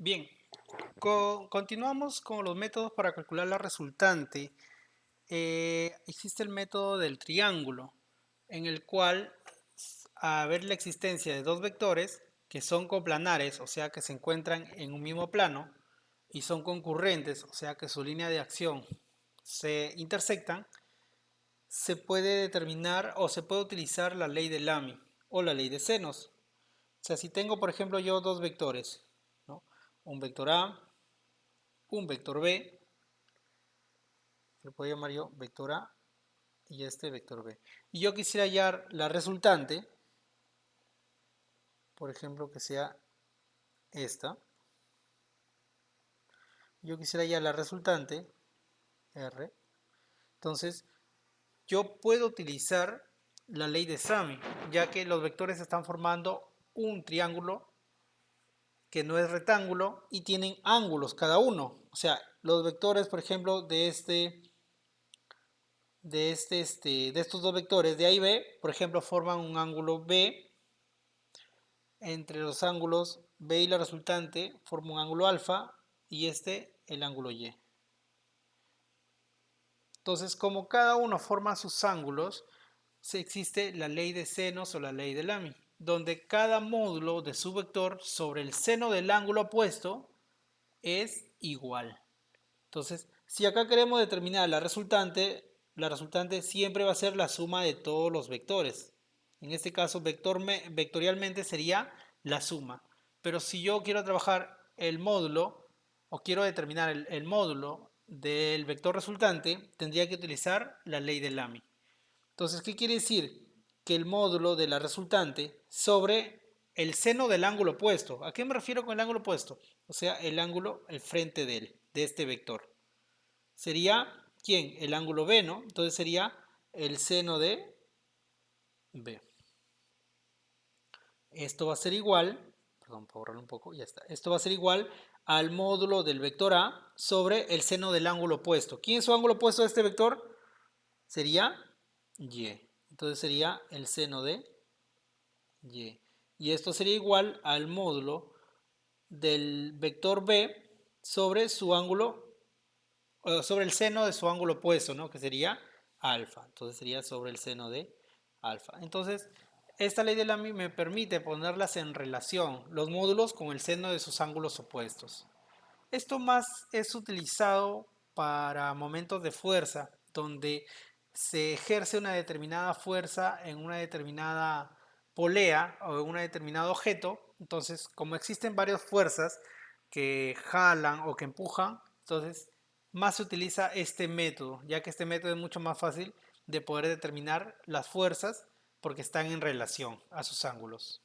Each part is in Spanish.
Bien, continuamos con los métodos para calcular la resultante. Existe el método del triángulo, en el cual, a ver la existencia de dos vectores que son coplanares, o sea que se encuentran en un mismo plano, y son concurrentes, o sea que su línea de acción se intersectan, se puede determinar o se puede utilizar la ley de Lamy o la ley de senos. O sea, si tengo, por ejemplo, yo dos vectores, ¿no? Un vector A, un vector B, lo puedo llamar yo vector A y este vector B. Y yo quisiera hallar la resultante, por ejemplo, que sea esta. Yo quisiera hallar la resultante, R. Entonces, yo puedo utilizar la ley de Samy, ya que los vectores están formando un triángulo que no es rectángulo y tienen ángulos cada uno. O sea, los vectores, por ejemplo, de estos dos vectores, de A y B, por ejemplo, forman un ángulo B. Entre los ángulos B y la resultante forma un ángulo alfa y este el ángulo Y. Entonces, como cada uno forma sus ángulos, existe la ley de senos o la ley de Lamy, donde cada módulo de su vector sobre el seno del ángulo opuesto es igual. Entonces, si acá queremos determinar la resultante siempre va a ser la suma de todos los vectores. En este caso, vectorialmente sería la suma. Pero si yo quiero trabajar el módulo o quiero determinar el módulo del vector resultante, tendría que utilizar la ley de Lamy. Entonces, ¿qué quiere decir? Que el módulo de la resultante sobre el seno del ángulo opuesto. ¿A qué me refiero con el ángulo opuesto? O sea, el ángulo, el frente de él, de este vector. Sería, ¿quién? El ángulo B, ¿no? Entonces sería el seno de B. Esto va a ser igual, perdón, para borrarlo un poco, ya está. Esto va a ser igual al módulo del vector A sobre el seno del ángulo opuesto. ¿Quién es su ángulo opuesto a este vector? Sería Y. Entonces sería el seno de Y. Y esto sería igual al módulo del vector B sobre su ángulo, sobre el seno de su ángulo opuesto, ¿no? Que sería alfa. Entonces sería sobre el seno de alfa. Entonces, esta ley de Lamy me permite ponerlas en relación, los módulos con el seno de sus ángulos opuestos. Esto más es utilizado para momentos de fuerza, donde se ejerce una determinada fuerza en una determinada polea o en un determinado objeto. Entonces, como existen varias fuerzas que jalan o que empujan, entonces más se utiliza este método, ya que este método es mucho más fácil de poder determinar las fuerzas porque están en relación a sus ángulos.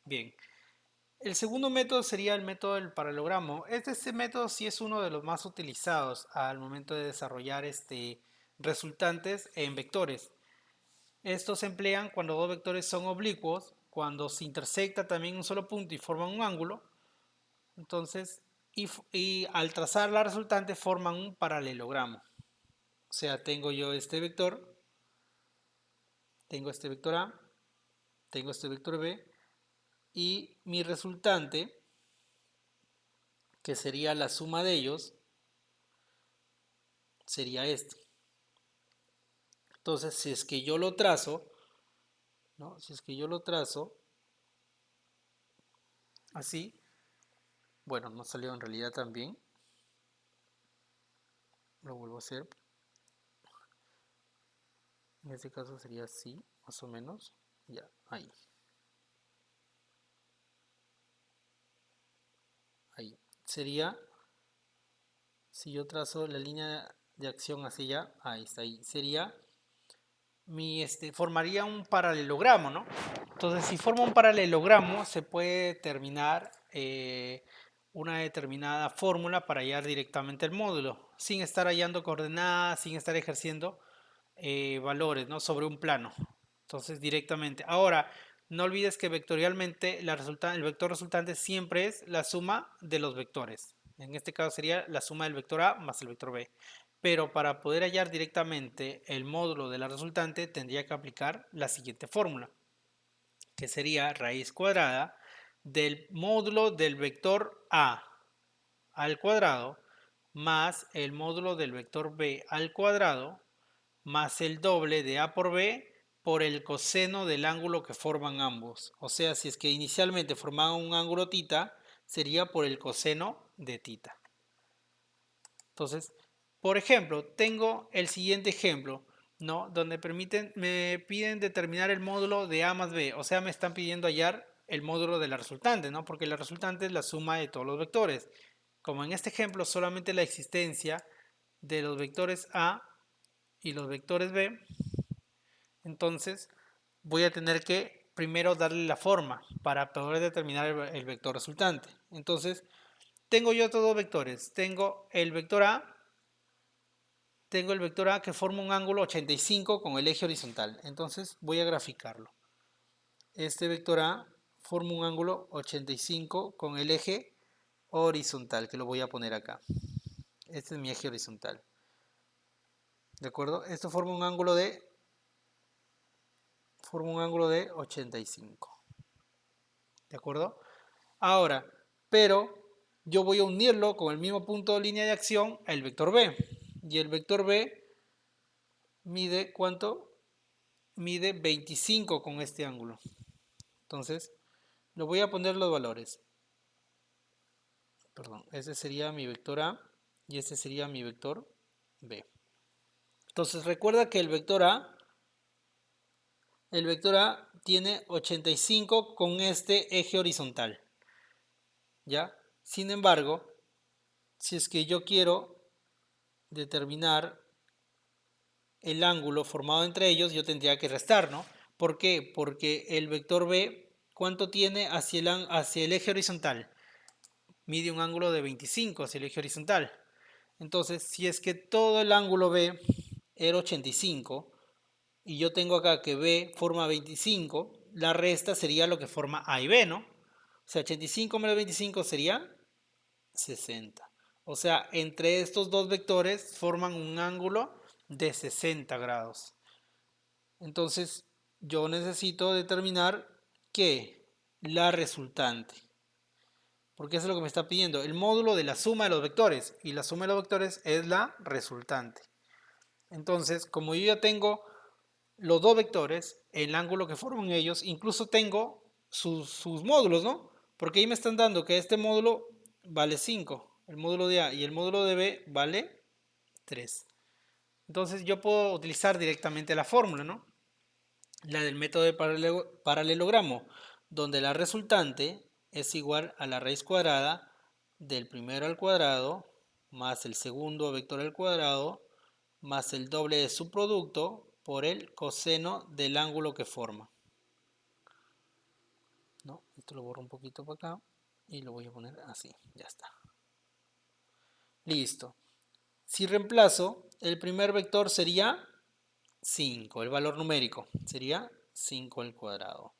Bien, el segundo método sería el método del paralelogramo. Este método sí es uno de los más utilizados al momento de desarrollar resultantes en vectores. Estos se emplean cuando dos vectores son oblicuos, cuando se intersecta también un solo punto y forman un ángulo. Entonces, y al trazar la resultante forman un paralelogramo. O sea, tengo yo este vector, tengo este vector A, tengo este vector B y mi resultante, que sería la suma de ellos, sería este. Entonces, si es que yo lo trazo, ¿no? Si es que yo lo trazo así, bueno, no salió en realidad tan bien, lo vuelvo a hacer. En este caso sería así, más o menos, ya, ahí, ahí. Sería, si yo trazo la línea de acción así ya, ahí está, ahí. Sería formaría un paralelogramo, ¿no? Entonces, si forma un paralelogramo, se puede determinar una determinada fórmula para hallar directamente el módulo, sin estar hallando coordenadas, sin estar ejerciendo valores, ¿no? Sobre un plano. Entonces, directamente. Ahora, no olvides que vectorialmente el vector resultante siempre es la suma de los vectores. En este caso sería la suma del vector A más el vector B. Pero para poder hallar directamente el módulo de la resultante tendría que aplicar la siguiente fórmula, que sería raíz cuadrada del módulo del vector A al cuadrado más el módulo del vector B al cuadrado más el doble de A por B por el coseno del ángulo que forman ambos. O sea, si es que inicialmente formaban un ángulo θ, sería por el coseno de θ. Entonces, por ejemplo, tengo el siguiente ejemplo, ¿no? Donde me piden determinar el módulo de A más B. O sea, me están pidiendo hallar el módulo de la resultante, ¿no? Porque la resultante es la suma de todos los vectores. Como en este ejemplo solamente la existencia de los vectores A y los vectores B, entonces voy a tener que primero darle la forma para poder determinar el vector resultante. Entonces, tengo yo estos dos vectores. Tengo el vector A que forma un ángulo 85 con el eje horizontal. Entonces voy a graficarlo. Este vector A forma un ángulo 85 con el eje horizontal, que lo voy a poner acá. Este es mi eje horizontal. ¿De acuerdo? Esto forma un ángulo de 85. ¿De acuerdo? Ahora, pero yo voy a unirlo con el mismo punto de línea de acción al vector B. Y el vector B mide ¿cuánto? Mide 25 con este ángulo. Entonces, lo voy a poner los valores. Perdón, ese sería mi vector A y este sería mi vector B. Entonces, recuerda que el vector A tiene 85 con este eje horizontal. ¿Ya? Sin embargo, si es que yo quiero determinar el ángulo formado entre ellos, yo tendría que restar, ¿no? ¿Por qué? Porque el vector B, ¿cuánto tiene hacia el eje horizontal? Mide un ángulo de 25 hacia el eje horizontal. Entonces, si es que todo el ángulo B era 85 y yo tengo acá que B forma 25, la resta sería lo que forma A y B, ¿no? O sea, 85 menos 25 sería 60. O sea, entre estos dos vectores forman un ángulo de 60 grados. Entonces, yo necesito determinar que la resultante, porque eso es lo que me está pidiendo, el módulo de la suma de los vectores, y la suma de los vectores es la resultante. Entonces, como yo ya tengo los dos vectores, el ángulo que forman ellos, incluso tengo sus módulos, ¿no? Porque ahí me están dando que este módulo vale 5, el módulo de A, y el módulo de B vale 3. Entonces yo puedo utilizar directamente la fórmula, ¿no? La del método de paralelogramo, donde la resultante es igual a la raíz cuadrada del primero al cuadrado más el segundo vector al cuadrado más el doble de su producto por el coseno del ángulo que forma. ¿No? Esto lo borro un poquito para acá y lo voy a poner así, ya está. Listo. Si reemplazo, el primer vector sería 5, el valor numérico sería 5 al cuadrado.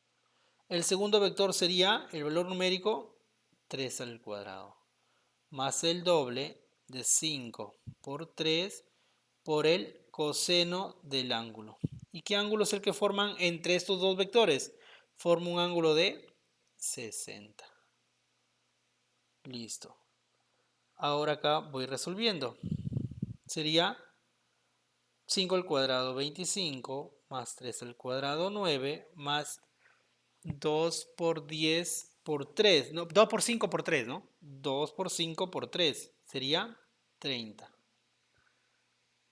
El segundo vector sería el valor numérico 3 al cuadrado, más el doble de 5 por 3 por el coseno del ángulo. ¿Y qué ángulo es el que forman entre estos dos vectores? Forma un ángulo de 60. Listo. Ahora acá voy resolviendo. Sería 5 al cuadrado 25, más 3 al cuadrado 9, más 2 por 10 por 3, no, 2 por 5 por 3, ¿no? 2 por 5 por 3 sería 30.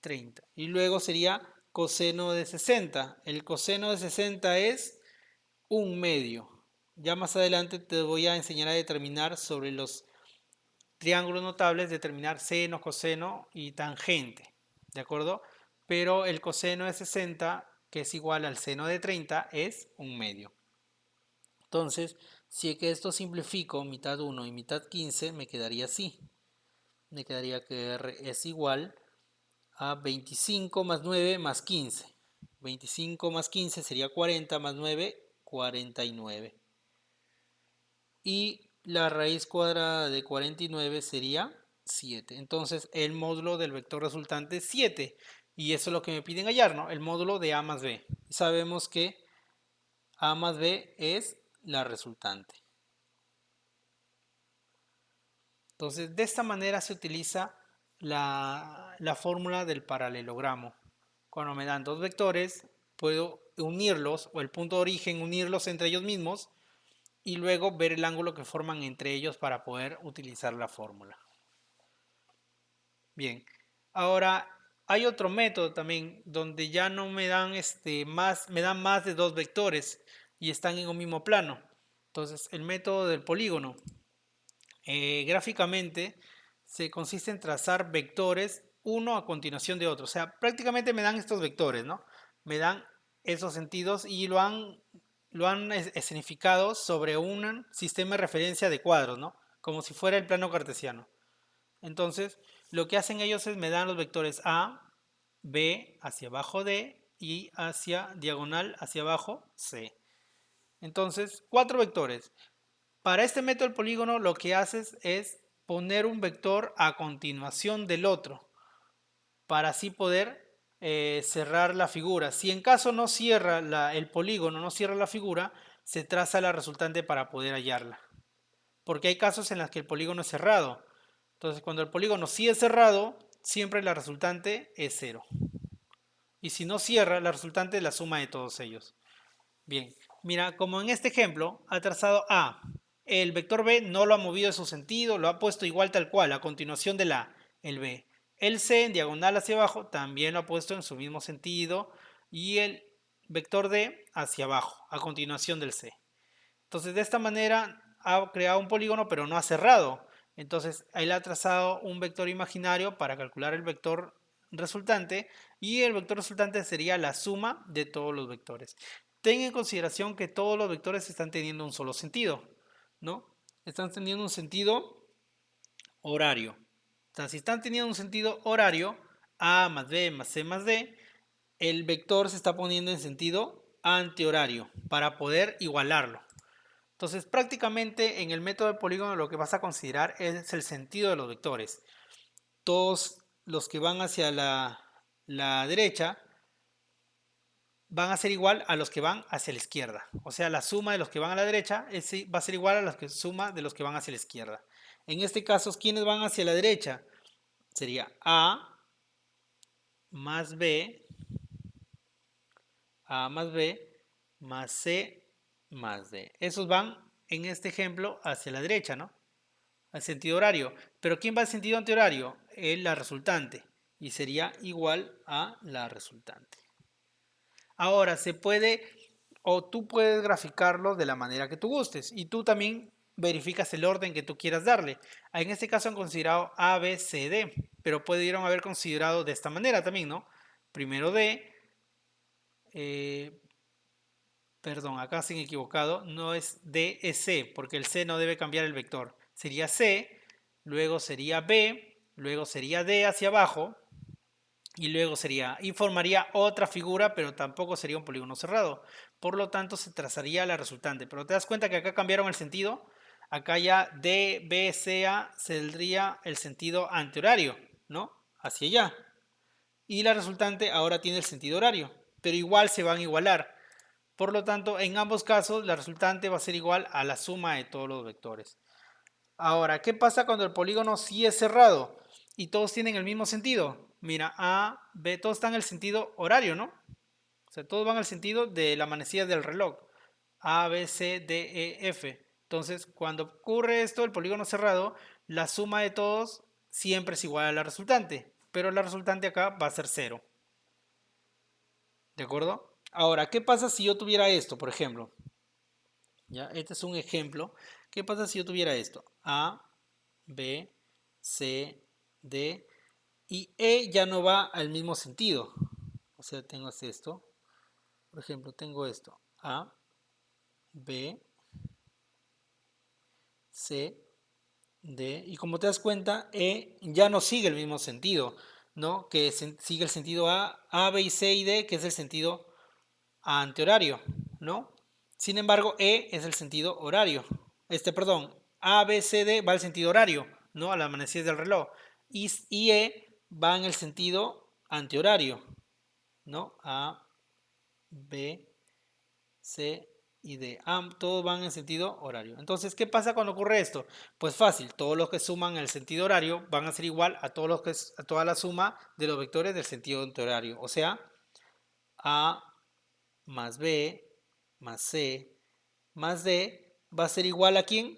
30. Y luego sería coseno de 60. El coseno de 60 es un medio. Ya más adelante te voy a enseñar a determinar sobre los triángulos notables, determinar seno, coseno y tangente. ¿De acuerdo? Pero el coseno de 60, que es igual al seno de 30, es un medio. Entonces, si es que esto simplifico, mitad 1 y mitad 15, me quedaría así. Me quedaría que R es igual a 25 más 9 más 15. 25 más 15 sería 40 más 9, 49. Y la raíz cuadrada de 49 sería 7. Entonces, el módulo del vector resultante es 7. Y eso es lo que me piden hallar, ¿no? El módulo de A más B. Sabemos que A más B es la resultante. Entonces, de esta manera se utiliza la fórmula del paralelogramo. Cuando me dan dos vectores, puedo unirlos, o el punto de origen, unirlos entre ellos mismos, y luego ver el ángulo que forman entre ellos para poder utilizar la fórmula. Bien, ahora hay otro método también donde ya no me dan me dan más de dos vectores y están en un mismo plano. Entonces, el método del polígono. Gráficamente se consiste en trazar vectores uno a continuación de otro. O sea, prácticamente me dan estos vectores, ¿no? Me dan esos sentidos y lo han escenificado sobre un sistema de referencia de cuadros, ¿no? Como si fuera el plano cartesiano. Entonces, lo que hacen ellos es me dan los vectores A, B, hacia abajo D y hacia diagonal hacia abajo C. Entonces, cuatro vectores. Para este método del polígono lo que haces es poner un vector a continuación del otro para así poder cerrar la figura. Si en caso no cierra el polígono, no cierra la figura, se traza la resultante para poder hallarla. Porque hay casos en los que el polígono es cerrado. Entonces, cuando el polígono sí es cerrado, siempre la resultante es 0. Y si no cierra, la resultante es la suma de todos ellos. Bien, mira, como en este ejemplo, ha trazado A. El vector B no lo ha movido de su sentido, lo ha puesto igual tal cual, a continuación de la el B. El C en diagonal hacia abajo también lo ha puesto en su mismo sentido y el vector D hacia abajo, a continuación del C. Entonces, de esta manera ha creado un polígono, pero no ha cerrado. Entonces, él ha trazado un vector imaginario para calcular el vector resultante y el vector resultante sería la suma de todos los vectores. Ten en consideración que todos los vectores están teniendo un solo sentido, ¿no? Están teniendo un sentido horario. Entonces, si están teniendo un sentido horario, A más B más C más D, el vector se está poniendo en sentido antihorario para poder igualarlo. Entonces, prácticamente en el método de polígono lo que vas a considerar es el sentido de los vectores. Todos los que van hacia la derecha van a ser igual a los que van hacia la izquierda. O sea, la suma de los que van a la derecha va a ser igual a la suma de los que van hacia la izquierda. En este caso, ¿quiénes van hacia la derecha? Sería A más B, A más B, más C más D. Esos van, en este ejemplo, hacia la derecha, ¿no? Al sentido horario. Pero ¿quién va al sentido antihorario? La resultante. Y sería igual a la resultante. Ahora, se puede, o tú puedes graficarlo de la manera que tú gustes. Y tú también verificas el orden que tú quieras darle. En este caso han considerado A, B, C, D. Pero pudieron haber considerado de esta manera también, ¿no? Primero D. Perdón, acá se han equivocado. No es D, es C. Porque el C no debe cambiar el vector. Sería C. Luego sería B, luego sería D hacia abajo y luego y formaría otra figura, pero tampoco sería un polígono cerrado. Por lo tanto, se trazaría la resultante. Pero te das cuenta que acá cambiaron el sentido. Acá ya D, B, C, A saldría el sentido antihorario, ¿no? Hacia allá. Y la resultante ahora tiene el sentido horario, pero igual se van a igualar. Por lo tanto, en ambos casos, la resultante va a ser igual a la suma de todos los vectores. Ahora, ¿qué pasa cuando el polígono sí es cerrado y todos tienen el mismo sentido? Mira, A, B, todos están en el sentido horario, ¿no? O sea, todos van al sentido de la manecilla del reloj. A, B, C, D, E, F. Entonces, cuando ocurre esto, el polígono cerrado, la suma de todos siempre es igual a la resultante. Pero la resultante acá va a ser 0. ¿De acuerdo? Ahora, ¿qué pasa si yo tuviera esto, por ejemplo? ¿Ya? Este es un ejemplo. ¿Qué pasa si yo tuviera esto? A, B, C, D y E ya no va al mismo sentido. O sea, tengo esto. Por ejemplo, tengo esto. A, B, C, D. Y como te das cuenta, E ya no sigue el mismo sentido, ¿no? Que sigue el sentido A, B y C y D, que es el sentido antihorario, ¿no? Sin embargo, E es el sentido horario. Perdón, A, B, C, D va al sentido horario, ¿no? A la manecilla del reloj. Y E va en el sentido antihorario, ¿no? A, B, C, y D. Todos van en sentido horario. Entonces, ¿qué pasa cuando ocurre esto? Pues fácil, todos los que suman el sentido horario van a ser igual a todos los que a toda la suma de los vectores del sentido antihorario. O sea, A más B más C más D va a ser igual a ¿quién?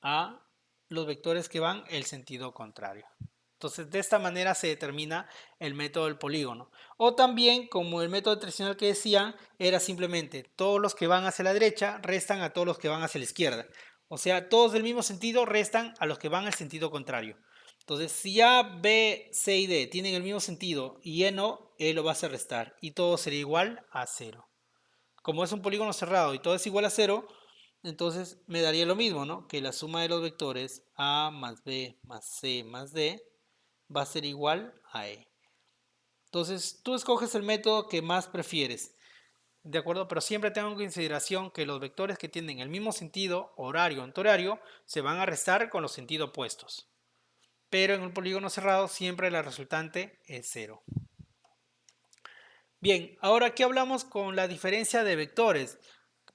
A los vectores que van el sentido contrario. Entonces, de esta manera se determina el método del polígono. O también, como el método tradicional que decían, era simplemente todos los que van hacia la derecha restan a todos los que van hacia la izquierda. O sea, todos del mismo sentido restan a los que van al sentido contrario. Entonces, si A, B, C y D tienen el mismo sentido y E no, E lo vas a restar y todo sería igual a 0. Como es un polígono cerrado y todo es igual a 0, entonces me daría lo mismo, ¿no? Que la suma de los vectores A más B más C más D va a ser igual a E. Entonces tú escoges el método que más prefieres, ¿de acuerdo? Pero siempre tengo en consideración que los vectores que tienen el mismo sentido, horario, antihorario, se van a restar con los sentidos opuestos. Pero en un polígono cerrado siempre la resultante es 0. Bien, ahora aquí hablamos con la diferencia de vectores.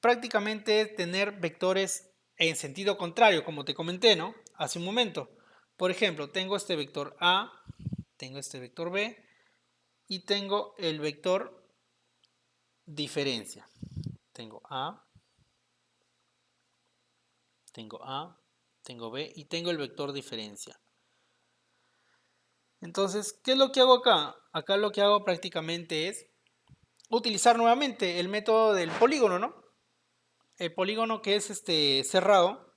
Prácticamente es tener vectores en sentido contrario, como te comenté, ¿no? Hace un momento. Por ejemplo, tengo este vector A, tengo este vector B y tengo el vector diferencia. Tengo A, tengo B y tengo el vector diferencia. Entonces, ¿qué es lo que hago acá? Acá lo que hago prácticamente es utilizar nuevamente el método del polígono, ¿no? El polígono que es cerrado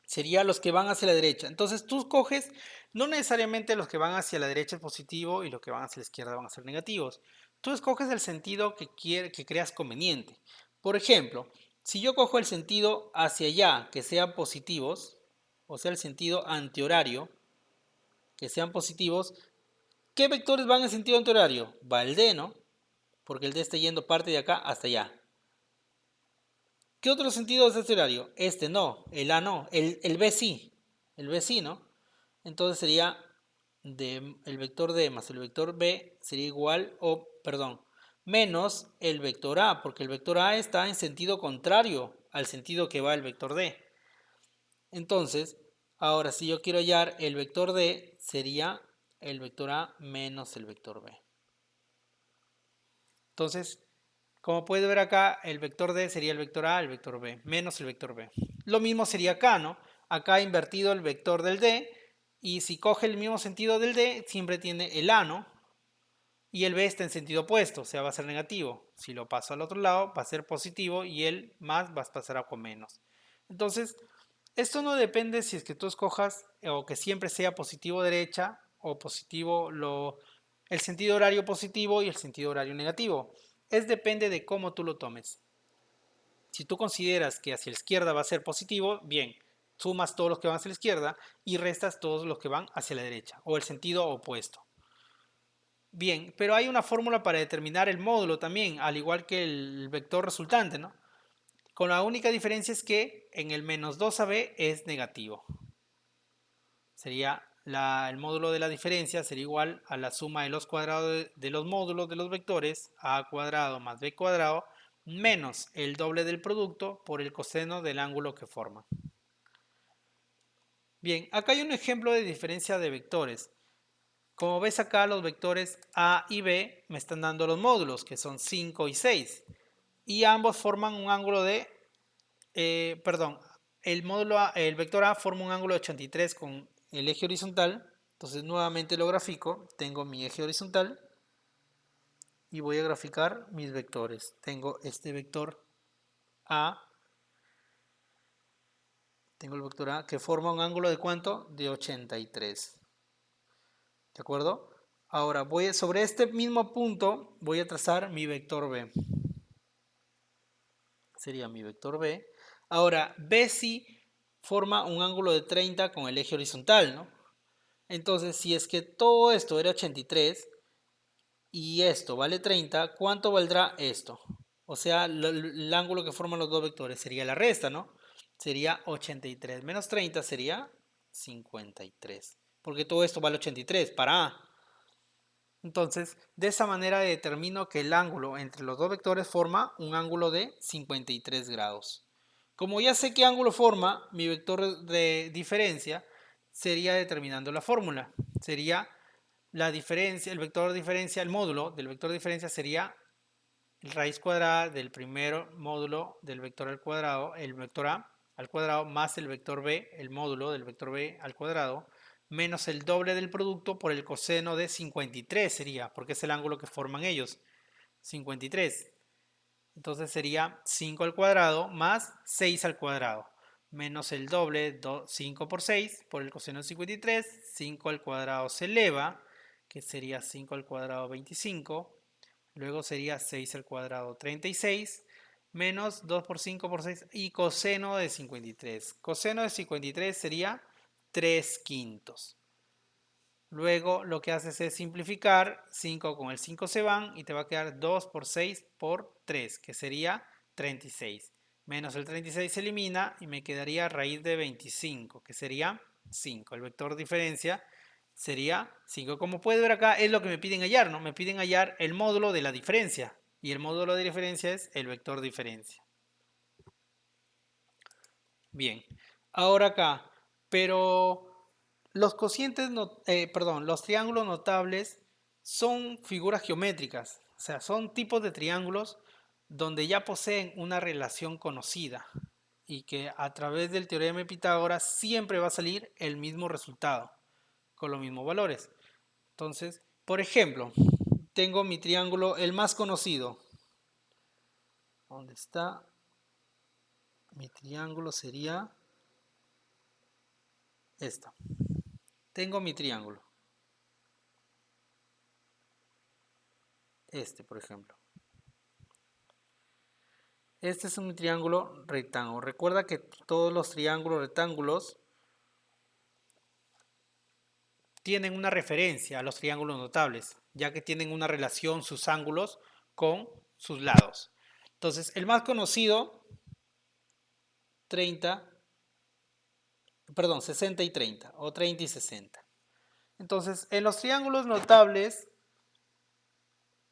sería los que van hacia la derecha. Entonces tú coges, no necesariamente los que van hacia la derecha es positivo y los que van hacia la izquierda van a ser negativos. Tú escoges el sentido que creas conveniente. Por ejemplo, si yo cojo el sentido hacia allá, que sean positivos, o sea, el sentido antihorario, que sean positivos, ¿qué vectores van en sentido antihorario? Va el D, ¿no? Porque el D está yendo parte de acá hasta allá. ¿Qué otro sentido es este horario? Este no, el A no, el B sí, el B sí, ¿no? Entonces sería el vector D más el vector B sería igual, o perdón, menos el vector A, porque el vector A está en sentido contrario al sentido que va el vector D. Entonces, ahora si yo quiero hallar el vector D, sería el vector A menos el vector B. Entonces, como puedes ver acá, el vector D sería el vector A, el vector B, menos el vector B. Lo mismo sería acá, ¿no? Acá he invertido el vector del D, y si coge el mismo sentido del D, siempre tiene el A, ¿no? Y el B está en sentido opuesto, o sea, va a ser negativo. Si lo paso al otro lado, va a ser positivo y el más va a pasar a con menos. Entonces, esto no depende si es que tú escojas o que siempre sea positivo derecha o positivo el sentido horario positivo y el sentido horario negativo. Depende de cómo tú lo tomes. Si tú consideras que hacia la izquierda va a ser positivo, bien, sumas todos los que van hacia la izquierda y restas todos los que van hacia la derecha o el sentido opuesto. Bien, pero hay una fórmula para determinar el módulo también, al igual que el vector resultante, ¿no? Con la única diferencia es que en el menos 2AB es negativo. Sería el módulo de la diferencia sería igual a la suma de los cuadrados de los módulos de los vectores a cuadrado más b cuadrado menos el doble del producto por el coseno del ángulo que forman. Bien, acá hay un ejemplo de diferencia de vectores. Como ves acá, los vectores A y B me están dando los módulos, que son 5 y 6. Y ambos forman un ángulo de, perdón, el vector A forma un ángulo de 83 con el eje horizontal. Entonces nuevamente lo grafico, tengo mi eje horizontal y voy a graficar mis vectores. Tengo este vector A, tengo el vector A que forma un ángulo de ¿cuánto? De 83. ¿De acuerdo? Ahora, sobre este mismo punto voy a trazar mi vector B. Sería mi vector B. Ahora, BC forma un ángulo de 30 con el eje horizontal, ¿no? Entonces, si es que todo esto era 83 y esto vale 30, ¿cuánto valdrá esto? O sea, el ángulo que forman los dos vectores sería la resta, ¿no? Sería 83 menos 30 sería 53. Porque todo esto vale 83 para A. Entonces, de esa manera determino que el ángulo entre los dos vectores forma un ángulo de 53 grados. Como ya sé qué ángulo forma mi vector de diferencia, sería determinando la fórmula. Sería la diferencia, el vector de diferencia, el módulo del vector de diferencia sería raíz cuadrada del primer módulo del vector al cuadrado, el vector A al cuadrado, más el vector B, el módulo del vector B al cuadrado, menos el doble del producto por el coseno de 53 sería, porque es el ángulo que forman ellos, 53. Entonces sería 5 al cuadrado más 6 al cuadrado, menos el doble, 5 por 6, por el coseno de 53, 5 al cuadrado se eleva, que sería 5 al cuadrado 25, luego sería 6 al cuadrado 36, menos 2 por 5 por 6 y coseno de 53. Coseno de 53 sería 3 quintos. Luego lo que haces es simplificar, 5 con el 5 se van y te va a quedar 2 por 6 por 3, que sería 36. Menos el 36 se elimina y me quedaría raíz de 25, que sería 5. El vector diferencia sería 5. Como puedes ver acá es lo que me piden hallar, ¿no? Me piden hallar el módulo de la diferencia. Y el módulo de diferencia es el vector diferencia. Bien, ahora acá, pero los cocientes, los triángulos notables son figuras geométricas, o sea, son tipos de triángulos donde ya poseen una relación conocida y que a través del teorema de Pitágoras siempre va a salir el mismo resultado con los mismos valores. Entonces, por ejemplo, tengo mi triángulo, el más conocido. ¿Dónde está? Mi triángulo sería esta. Tengo mi triángulo. Este, por ejemplo. Este es un triángulo rectángulo. Recuerda que todos los triángulos rectángulos tienen una referencia a los triángulos notables, ya que tienen una relación sus ángulos con sus lados. Entonces, el más conocido, 60 y 30, o 30 y 60. Entonces, en los triángulos notables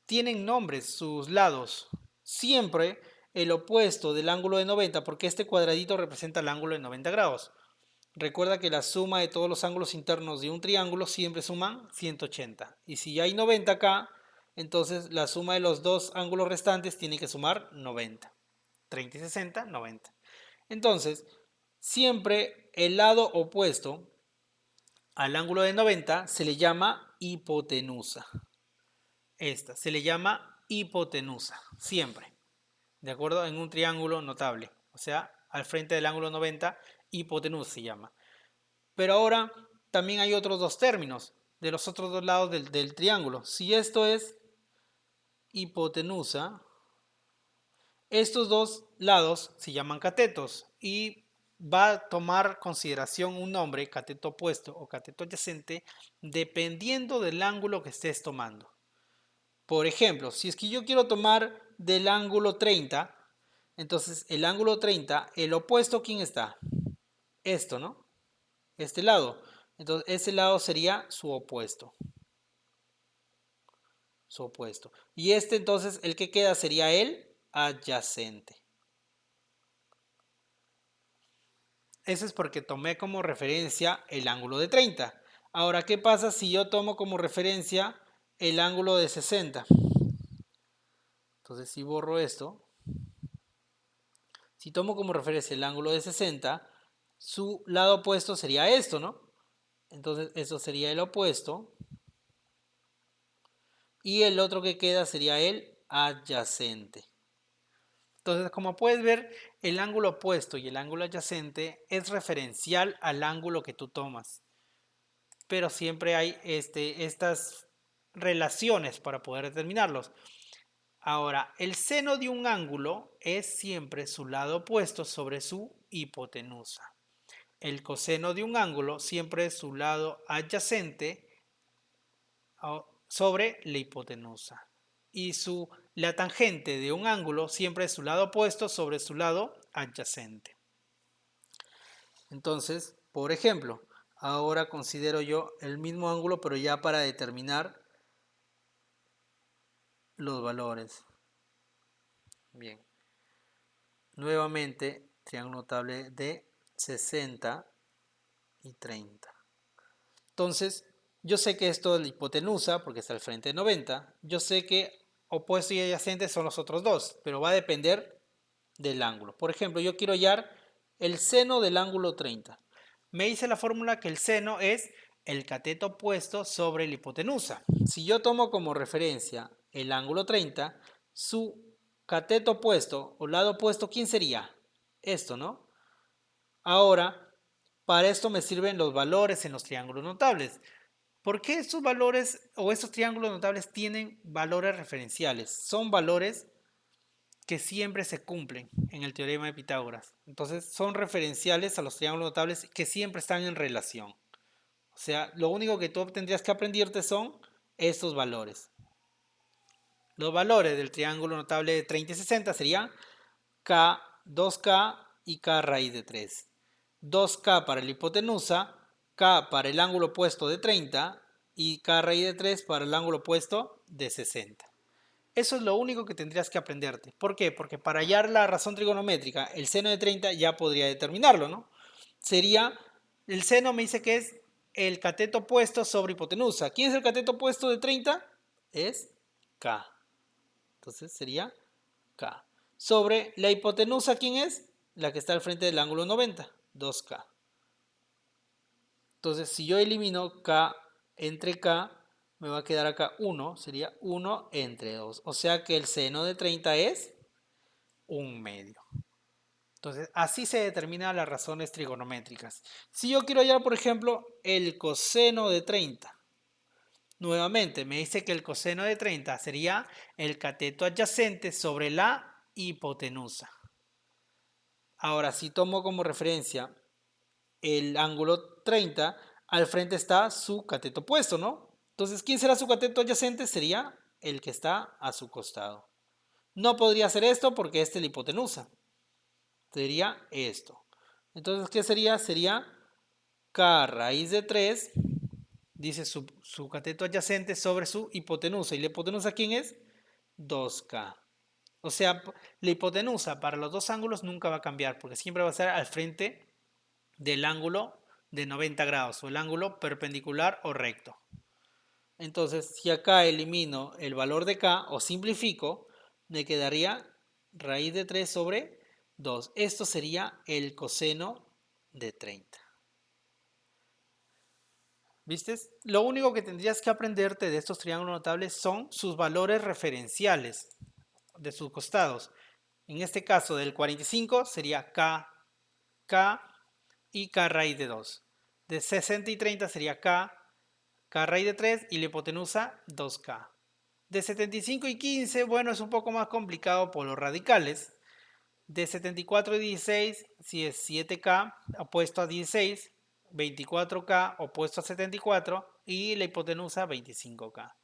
tienen nombres sus lados. Siempre el opuesto del ángulo de 90, porque este cuadradito representa el ángulo de 90 grados. Recuerda que la suma de todos los ángulos internos de un triángulo siempre suman 180. Y si hay 90 acá, entonces la suma de los dos ángulos restantes tiene que sumar 90. 30 y 60, 90. Entonces, siempre el lado opuesto al ángulo de 90 se le llama hipotenusa. Esta se le llama hipotenusa, siempre. ¿De acuerdo? En un triángulo notable. O sea, al frente del ángulo 90, hipotenusa se llama. Pero ahora también hay otros dos términos de los otros dos lados del triángulo. Si esto es hipotenusa, estos dos lados se llaman catetos y va a tomar consideración un nombre, cateto opuesto o cateto adyacente, dependiendo del ángulo que estés tomando. Por ejemplo, si es que yo quiero tomar del ángulo 30, entonces el ángulo 30, el opuesto, ¿quién está? Esto, ¿no? Este lado. Entonces ese lado sería su opuesto. Su opuesto. Y este entonces, el que queda sería el adyacente. Eso es porque tomé como referencia el ángulo de 30. Ahora, ¿qué pasa si yo tomo como referencia el ángulo de 60? Entonces, si borro esto, si tomo como referencia el ángulo de 60, su lado opuesto sería esto, ¿no? Entonces, eso sería el opuesto. Y el otro que queda sería el adyacente. Entonces, como puedes ver, el ángulo opuesto y el ángulo adyacente es referencial al ángulo que tú tomas. Pero siempre hay estas relaciones para poder determinarlos. Ahora, el seno de un ángulo es siempre su lado opuesto sobre su hipotenusa. El coseno de un ángulo siempre es su lado adyacente sobre la hipotenusa. Y la tangente de un ángulo siempre es su lado opuesto sobre su lado adyacente. Entonces, por ejemplo, ahora considero yo el mismo ángulo, pero ya para determinar los valores. Bien. Nuevamente, triángulo notable de 60 y 30. Entonces, yo sé que esto es la hipotenusa porque está al frente de 90. Yo sé que opuesto y adyacente son los otros dos, pero va a depender del ángulo. Por ejemplo, yo quiero hallar el seno del ángulo 30. Me dice la fórmula que el seno es el cateto opuesto sobre la hipotenusa. Si yo tomo como referencia el ángulo 30, su cateto opuesto o lado opuesto, ¿quién sería? Esto, ¿no? Ahora, para esto me sirven los valores en los triángulos notables. ¿Por qué estos valores o estos triángulos notables tienen valores referenciales? Son valores que siempre se cumplen en el teorema de Pitágoras. Entonces son referenciales a los triángulos notables que siempre están en relación. O sea, lo único que tú tendrías que aprenderte son estos valores. Los valores del triángulo notable de 30 y 60 serían K, 2K y K raíz de 3. 2K para la hipotenusa, K para el ángulo opuesto de 30 y K raíz de 3 para el ángulo opuesto de 60. Eso es lo único que tendrías que aprenderte. ¿Por qué? Porque para hallar la razón trigonométrica, el seno de 30 ya podría determinarlo, ¿no? Sería, el seno me dice que es el cateto opuesto sobre hipotenusa. ¿Quién es el cateto opuesto de 30? Es K. Entonces sería K. Sobre la hipotenusa, ¿quién es? La que está al frente del ángulo 90, 2K. Entonces, si yo elimino K entre K, me va a quedar acá 1, sería 1 entre 2. O sea que el seno de 30 es 1/2. Entonces, así se determinan las razones trigonométricas. Si yo quiero hallar, por ejemplo, el coseno de 30, nuevamente me dice que el coseno de 30 sería el cateto adyacente sobre la hipotenusa. Ahora, si tomo como referencia el ángulo 30, al frente está su cateto opuesto, ¿no? Entonces, ¿quién será su cateto adyacente? Sería el que está a su costado. No podría ser esto porque este es la hipotenusa. Sería esto. Entonces, ¿qué sería? Sería K raíz de 3, dice su cateto adyacente sobre su hipotenusa. ¿Y la hipotenusa quién es? 2K. O sea, la hipotenusa para los dos ángulos nunca va a cambiar porque siempre va a estar al frente del ángulo de 90 grados o el ángulo perpendicular o recto. Entonces, si acá elimino el valor de K o simplifico, me quedaría raíz de 3 sobre 2. Esto sería el coseno de 30. ¿Viste? Lo único que tendrías que aprenderte de estos triángulos notables son sus valores referenciales de sus costados. En este caso del 45 sería K, K y K raíz de 2. De 60 y 30 sería K, K raíz de 3 y la hipotenusa 2K. De 75 y 15, bueno, es un poco más complicado por los radicales. De 74 y 16, si es 7K opuesto a 16, 24K opuesto a 74 y la hipotenusa 25K.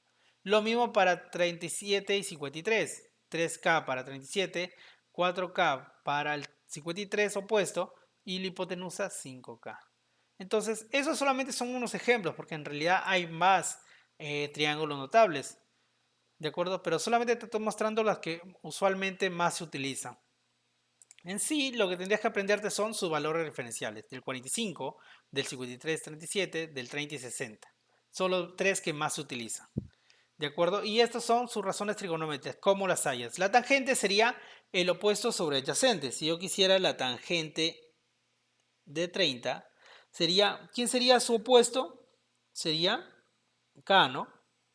Lo mismo para 37 y 53, 3K para 37, 4K para el 53 opuesto y la hipotenusa 5K. Entonces, esos solamente son unos ejemplos, porque en realidad hay más triángulos notables, ¿de acuerdo? Pero solamente te estoy mostrando las que usualmente más se utilizan. En sí, lo que tendrías que aprenderte son sus valores referenciales, del 45, del 53, 37, del 30 y 60. Son los tres que más se utilizan. ¿De acuerdo? Y estas son sus razones trigonométricas, ¿cómo las hallas? La tangente sería el opuesto sobre adyacente. Si yo quisiera la tangente de 30, sería, ¿quién sería su opuesto? Sería K, ¿no?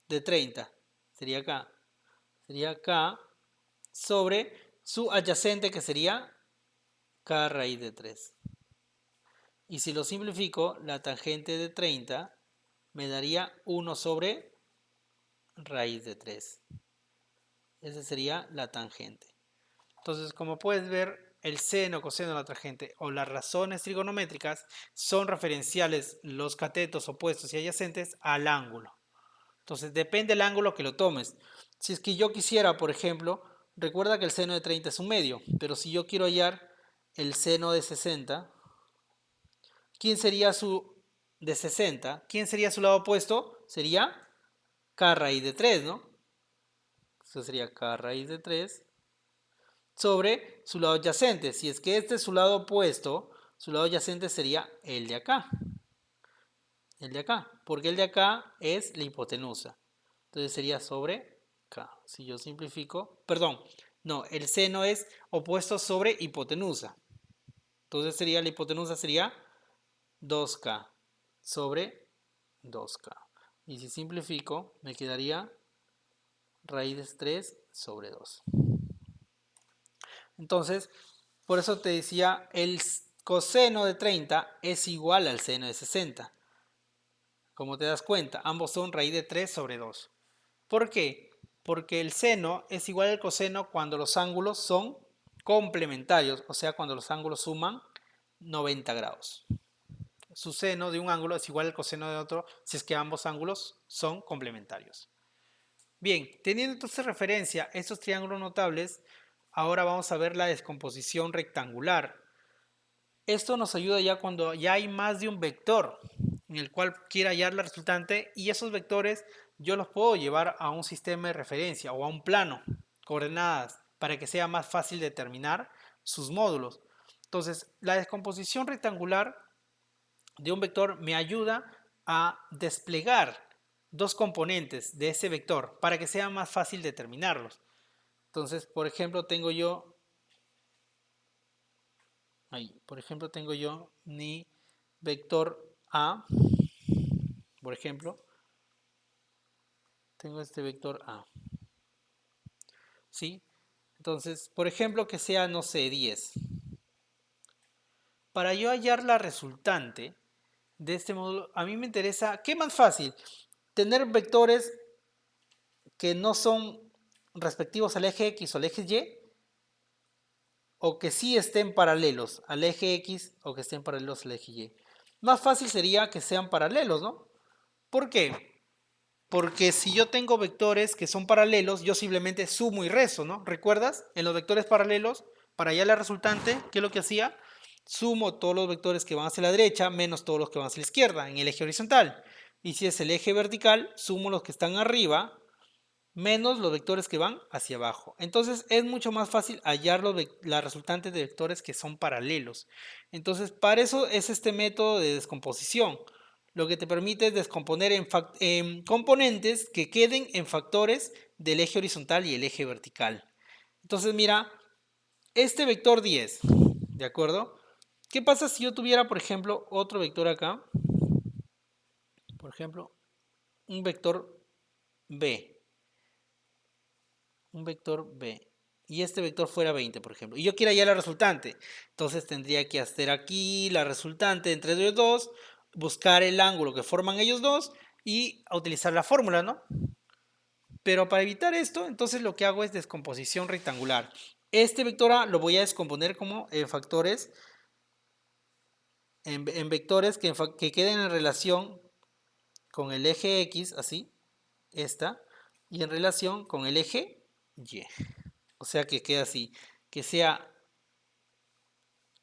De 30. Sería K. Sería K sobre su adyacente que sería K raíz de 3. Y si lo simplifico, la tangente de 30 me daría 1 sobre raíz de 3. Esa sería la tangente. Entonces, como puedes ver, el seno, coseno de la tangente o las razones trigonométricas son referenciales los catetos opuestos y adyacentes al ángulo. Entonces, depende del ángulo que lo tomes. Si es que yo quisiera, por ejemplo, recuerda que el seno de 30 es un medio, pero si yo quiero hallar el seno de 60, ¿quién sería su de 60? ¿Quién sería su lado opuesto? Sería K raíz de 3, ¿no? Esto sería k raíz de 3 sobre su lado adyacente. Si es que este es su lado opuesto, su lado adyacente sería el de acá. El de acá, porque el de acá es la hipotenusa. Entonces sería sobre k. Si yo simplifico, perdón, no, el seno es opuesto sobre hipotenusa. Entonces sería, la hipotenusa sería 2k sobre 2k. Y si simplifico, me quedaría raíz de 3 sobre 2. Entonces, por eso te decía, el coseno de 30 es igual al seno de 60. Como te das cuenta, ambos son raíz de 3 sobre 2. ¿Por qué? Porque el seno es igual al coseno cuando los ángulos son complementarios, o sea, cuando los ángulos suman 90 grados. Su seno de un ángulo es igual al coseno de otro si es que ambos ángulos son complementarios. Bien, teniendo entonces referencia a estos triángulos notables, ahora vamos a ver la descomposición rectangular. Esto nos ayuda ya cuando ya hay más de un vector en el cual quiera hallar la resultante, y esos vectores yo los puedo llevar a un sistema de referencia o a un plano, coordenadas, para que sea más fácil determinar sus módulos. Entonces, la descomposición rectangular de un vector me ayuda a desplegar dos componentes de ese vector para que sea más fácil determinarlos. Entonces, por ejemplo, tengo yo mi vector A, por ejemplo, tengo este vector A, ¿sí? Entonces, por ejemplo, que sea, no sé, 10. Para yo hallar la resultante de este módulo, a mí me interesa, ¿qué más fácil? Tener vectores que no son respectivos al eje X o al eje Y, o que sí estén paralelos al eje X o que estén paralelos al eje Y. Más fácil sería que sean paralelos, ¿no? ¿Por qué? Porque si yo tengo vectores que son paralelos, yo simplemente sumo y resto, ¿no? ¿Recuerdas? En los vectores paralelos, para hallar la resultante, ¿qué es lo que hacía? Sumo todos los vectores que van hacia la derecha menos todos los que van hacia la izquierda en el eje horizontal. Y si es el eje vertical, sumo los que están arriba menos los vectores que van hacia abajo. Entonces es mucho más fácil hallar la resultante de vectores que son paralelos. Entonces para eso es este método de descomposición. Lo que te permite es descomponer en componentes que queden en factores del eje horizontal y el eje vertical. Entonces mira, este vector 10, ¿de acuerdo? ¿Qué pasa si yo tuviera, por ejemplo, otro vector acá? Por ejemplo, un vector B. Un vector B. Y este vector fuera 20, por ejemplo. Y yo quiero hallar la resultante. Entonces tendría que hacer aquí la resultante entre ellos dos, buscar el ángulo que forman ellos dos y utilizar la fórmula, ¿no? Pero para evitar esto, entonces lo que hago es descomposición rectangular. Este vector A lo voy a descomponer como factores, en vectores que queden en relación con el eje X, así, esta, y en relación con el eje Y. O sea que queda así, que sea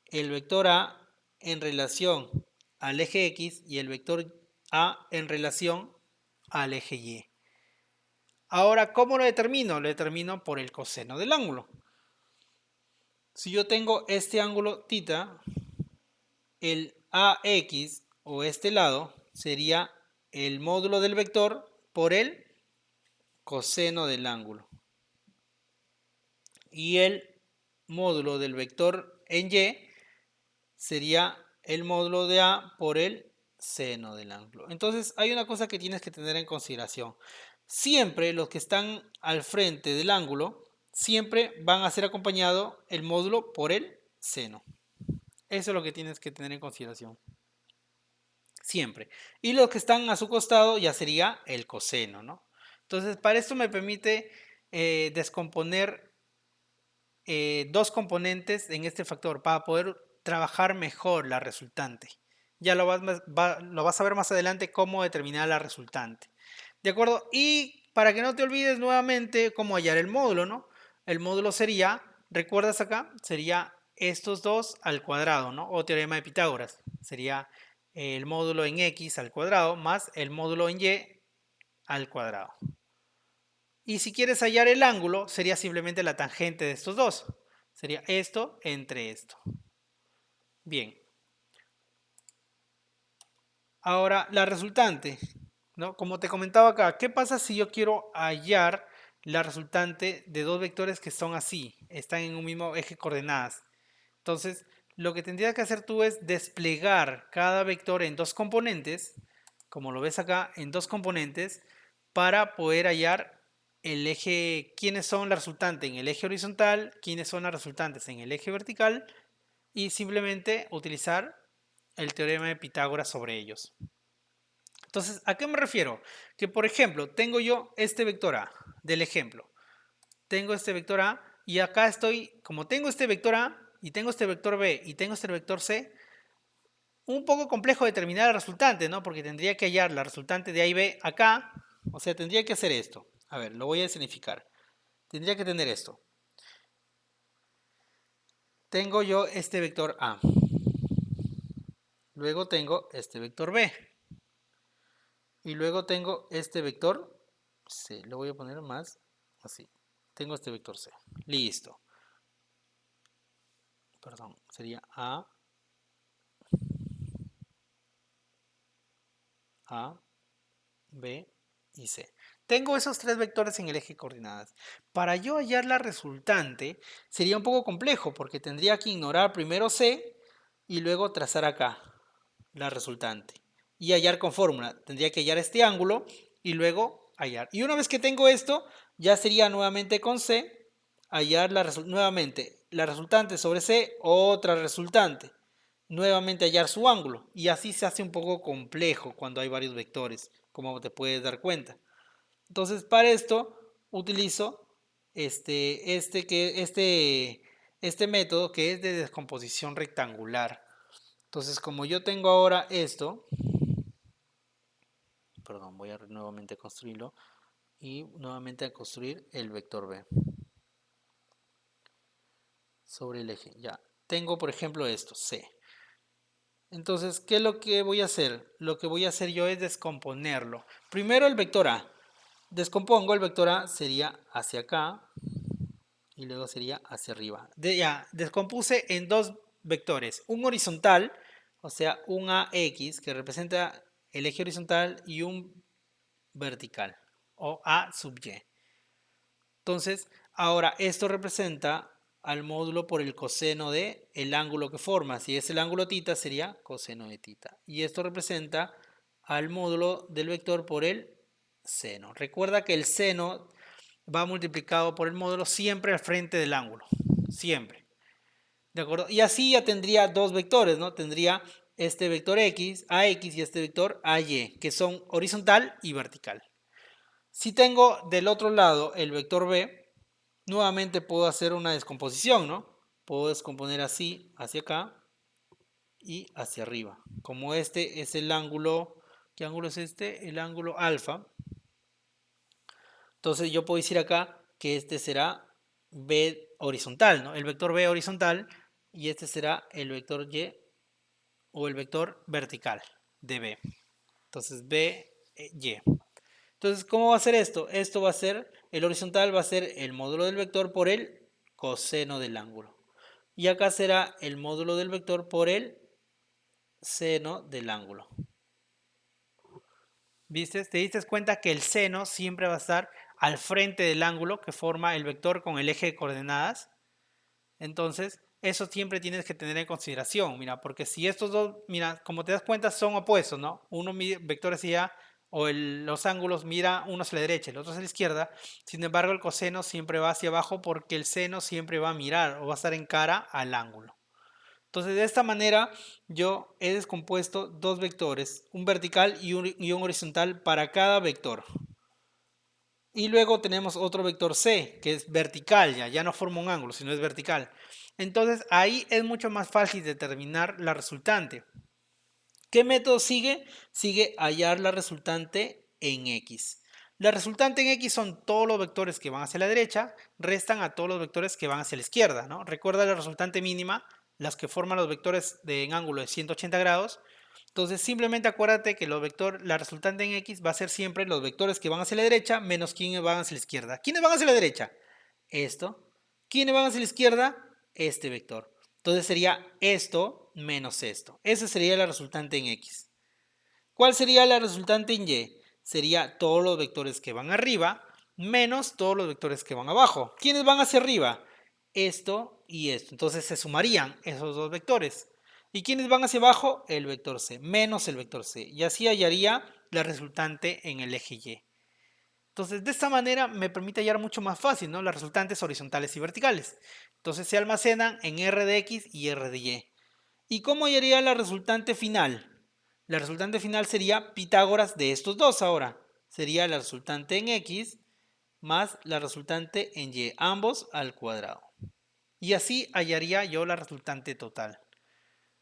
el vector A en relación al eje X y el vector A en relación al eje Y. Ahora, ¿cómo lo determino? Lo determino por el coseno del ángulo. Si yo tengo este ángulo θ, el AX o este lado sería el módulo del vector por el coseno del ángulo. Y el módulo del vector en Y sería el módulo de A por el seno del ángulo. Entonces hay una cosa que tienes que tener en consideración. Siempre los que están al frente del ángulo, siempre van a ser acompañado el módulo por el seno. Eso es lo que tienes que tener en consideración. Siempre. Y los que están a su costado ya sería el coseno, ¿no? Entonces, para esto me permite descomponer dos componentes en este factor para poder trabajar mejor la resultante. Ya lo vas a ver más adelante cómo determinar la resultante. ¿De acuerdo? Y para que no te olvides nuevamente cómo hallar el módulo, ¿no? El módulo sería, ¿recuerdas acá? Sería estos dos al cuadrado, ¿no? O teorema de Pitágoras. Sería el módulo en x al cuadrado más el módulo en y al cuadrado. Y si quieres hallar el ángulo, sería simplemente la tangente de estos dos. Sería esto entre esto. Bien. Ahora, la resultante, ¿no? Como te comentaba acá, ¿qué pasa si yo quiero hallar la resultante de dos vectores que son así, están en un mismo eje de coordenadas? Entonces, lo que tendrías que hacer tú es desplegar cada vector en dos componentes, como lo ves acá, en dos componentes, para poder hallar el eje, quiénes son la resultante en el eje horizontal, quiénes son las resultantes en el eje vertical, y simplemente utilizar el teorema de Pitágoras sobre ellos. Entonces, ¿a qué me refiero? Que, por ejemplo, tengo yo este vector A del ejemplo. Tengo este vector A y acá estoy, como tengo este vector A y tengo este vector B y tengo este vector C, un poco complejo determinar el resultante, ¿no? Porque tendría que hallar la resultante de A y B acá, o sea, tendría que hacer esto. A ver, lo voy a significar. Tendría que tener esto. Tengo yo este vector A. Luego tengo este vector B. Y luego tengo este vector C. Lo voy a poner más así. Tengo este vector C. Listo. Perdón, sería A, B y C. Tengo esos tres vectores en el eje de coordenadas. Para yo hallar la resultante sería un poco complejo porque tendría que ignorar primero C y luego trazar acá la resultante. Y hallar con fórmula. Tendría que hallar este ángulo y luego hallar. Y una vez que tengo esto, ya sería nuevamente con C, hallar nuevamente la resultante sobre C, otra resultante. Nuevamente hallar su ángulo. Y así se hace un poco complejo cuando hay varios vectores, como te puedes dar cuenta. Entonces, para esto utilizo este método que es de descomposición rectangular. Entonces, como yo tengo ahora esto, perdón, voy a nuevamente construirlo y nuevamente a construir el vector B sobre el eje. Ya, tengo por ejemplo esto, C. Entonces, ¿qué es lo que voy a hacer? Lo que voy a hacer yo es descomponerlo. Primero el vector A. Descompongo, el vector A sería hacia acá y luego sería hacia arriba. Ya, descompuse en dos vectores. Un horizontal, o sea, un AX que representa el eje horizontal y un vertical o A sub Y. Entonces, ahora esto representa al módulo por el coseno de el ángulo que forma. Si es el ángulo θ, sería coseno de θ. Y esto representa al módulo del vector por el seno. Recuerda que el seno va multiplicado por el módulo siempre al frente del ángulo. Siempre. ¿De acuerdo? Y así ya tendría dos vectores, ¿no? Tendría este vector X, AX y este vector AY, que son horizontal y vertical. Si tengo del otro lado el vector B, nuevamente puedo hacer una descomposición, ¿no? Puedo descomponer así, hacia acá y hacia arriba. Como este es el ángulo, ¿qué ángulo es este? El ángulo alfa. Entonces yo puedo decir acá que este será B horizontal, ¿no? El vector B horizontal y este será el vector Y o el vector vertical de B. Entonces B, Y. Entonces, ¿cómo va a ser esto? Esto va a ser, el horizontal va a ser el módulo del vector por el coseno del ángulo. Y acá será el módulo del vector por el seno del ángulo. ¿Viste? ¿Te diste cuenta que el seno siempre va a estar al frente del ángulo que forma el vector con el eje de coordenadas? Entonces, eso siempre tienes que tener en consideración, mira, porque si estos dos, mira, como te das cuenta, son opuestos, ¿no? Uno mide vector hacia o los ángulos, mira, uno hacia la derecha, el otro hacia la izquierda. Sin embargo, el coseno siempre va hacia abajo porque el seno siempre va a mirar o va a estar en cara al ángulo. Entonces, de esta manera, yo he descompuesto dos vectores, un vertical y un horizontal para cada vector. Y luego tenemos otro vector C, que es vertical, ya no forma un ángulo, sino es vertical. Entonces ahí es mucho más fácil determinar la resultante. ¿Qué método sigue? Sigue hallar la resultante en X. La resultante en X son todos los vectores que van hacia la derecha, restan a todos los vectores que van hacia la izquierda, ¿no? Recuerda la resultante mínima, las que forman los vectores en ángulo de 180 grados, Entonces simplemente acuérdate que la resultante en X va a ser siempre los vectores que van hacia la derecha menos quienes van hacia la izquierda. ¿Quiénes van hacia la derecha? Esto. ¿Quiénes van hacia la izquierda? Este vector. Entonces sería esto menos esto. Esa sería la resultante en X. ¿Cuál sería la resultante en Y? Sería todos los vectores que van arriba menos todos los vectores que van abajo. ¿Quiénes van hacia arriba? Esto y esto. Entonces se sumarían esos dos vectores. ¿Y quiénes van hacia abajo? El vector C menos el vector C. Y así hallaría la resultante en el eje Y. Entonces, de esta manera me permite hallar mucho más fácil, ¿no?, las resultantes horizontales y verticales. Entonces se almacenan en R de X y R de Y. ¿Y cómo hallaría la resultante final? La resultante final sería Pitágoras de estos dos ahora. Sería la resultante en X más la resultante en Y, ambos al cuadrado. Y así hallaría yo la resultante total.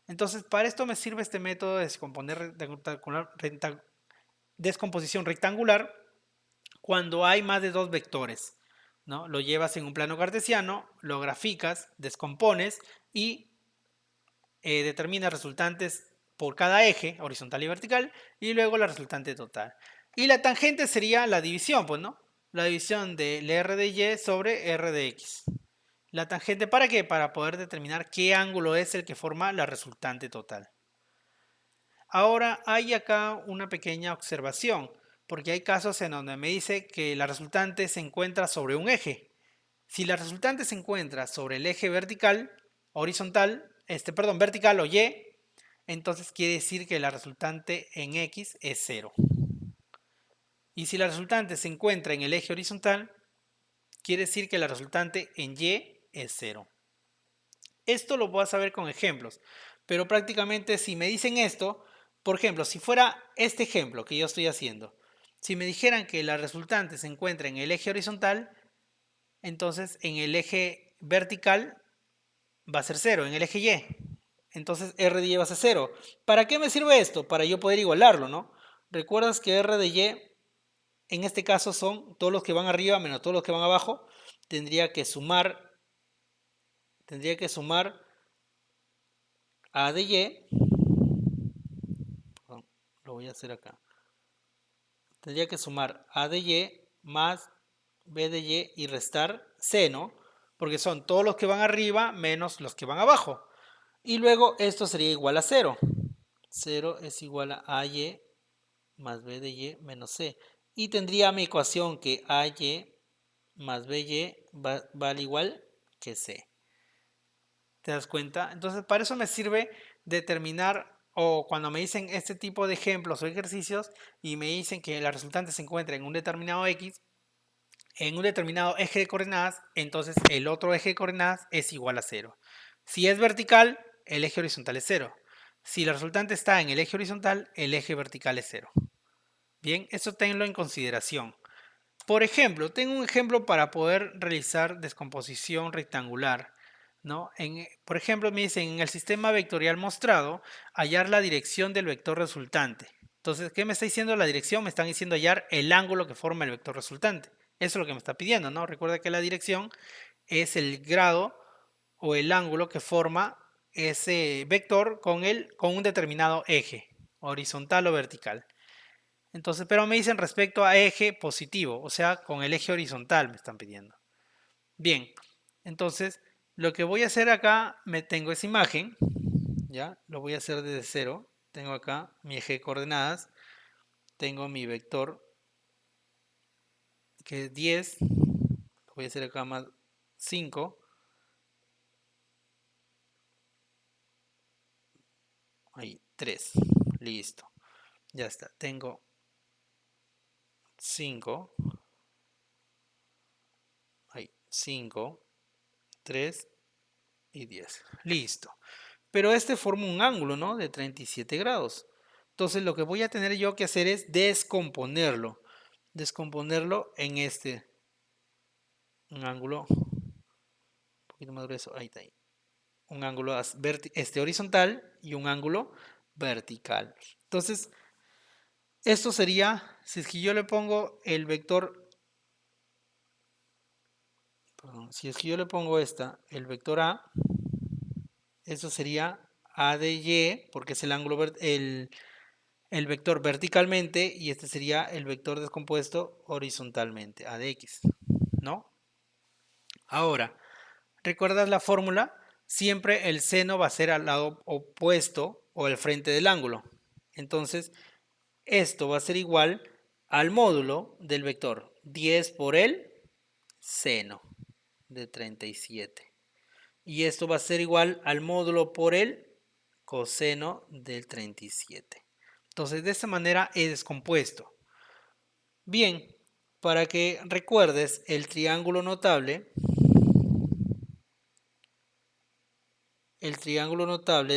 Entonces, para esto me sirve este método de descomposición rectangular cuando hay más de dos vectores, ¿no? Lo llevas en un plano cartesiano, lo graficas, descompones y determinas resultantes por cada eje, horizontal y vertical, y luego la resultante total. Y la tangente sería la división, pues, ¿no? La división del R de Y sobre R de X. ¿La tangente para qué? Para poder determinar qué ángulo es el que forma la resultante total. Ahora hay acá una pequeña observación, porque hay casos en donde me dice que la resultante se encuentra sobre un eje. Si la resultante se encuentra sobre el eje vertical, horizontal, vertical o Y, entonces quiere decir que la resultante en X es 0. Y si la resultante se encuentra en el eje horizontal, quiere decir que la resultante en Y es 0. Esto lo voy a saber con ejemplos, pero prácticamente si me dicen esto, por ejemplo, si fuera este ejemplo que yo estoy haciendo, si me dijeran que la resultante se encuentra en el eje horizontal, entonces en el eje vertical va a ser 0, en el eje Y. Entonces R de Y va a ser 0. ¿Para qué me sirve esto? Para yo poder igualarlo, ¿no? Recuerdas que R de Y en este caso son todos los que van arriba menos todos los que van abajo. Tendría que sumar A de Y. Perdón, lo voy a hacer acá. Tendría que sumar A de Y más B de Y y restar C, ¿no? Porque son todos los que van arriba menos los que van abajo. Y luego esto sería igual a 0. 0 es igual a AY más B de Y menos C. Y tendría mi ecuación que AY más BY vale igual que C. ¿Te das cuenta? Entonces, para eso me sirve determinar, o cuando me dicen este tipo de ejemplos o ejercicios y me dicen que la resultante se encuentra en un determinado X, en un determinado eje de coordenadas, entonces el otro eje de coordenadas es igual a 0. Si es vertical, el eje horizontal es 0. Si la resultante está en el eje horizontal, el eje vertical es 0. Bien, eso tenlo en consideración. Por ejemplo, tengo un ejemplo para poder realizar descomposición rectangular, ¿no? Por ejemplo, me dicen en el sistema vectorial mostrado, hallar la dirección del vector resultante. Entonces, ¿qué me está diciendo la dirección? Me están diciendo hallar el ángulo que forma el vector resultante. Eso es lo que me está pidiendo, ¿no? Recuerda que la dirección es el grado o el ángulo que forma ese vector con un determinado eje, horizontal o vertical. Entonces, pero me dicen respecto a eje positivo, o sea, con el eje horizontal me están pidiendo. Bien, entonces lo que voy a hacer acá, me tengo esa imagen, ya, lo voy a hacer desde cero. Tengo acá mi eje de coordenadas, tengo mi vector que es 10, lo voy a hacer acá más 5, ahí 3, listo, ya está, tengo 5, ahí 5, 3 y 10, listo. Pero este forma un ángulo, ¿no?, de 37 grados. Entonces lo que voy a tener yo que hacer es descomponerlo. Descomponerlo en un ángulo un poquito más grueso, ahí está. Ahí. Un ángulo horizontal y un ángulo vertical. Entonces, esto sería, si es que yo le pongo el vector, perdón, si es que yo le pongo el vector A, eso sería A de Y, porque es el ángulo, el vector verticalmente, y este sería el vector descompuesto horizontalmente, A de X, ¿no? Ahora, ¿recuerdas la fórmula? Siempre el seno va a ser al lado opuesto o al frente del ángulo. Entonces, esto va a ser igual al módulo del vector 10 por el seno de 37. Y esto va a ser igual al módulo por el coseno del 37. Entonces, de esta manera he descompuesto. Bien, para que recuerdes el triángulo notable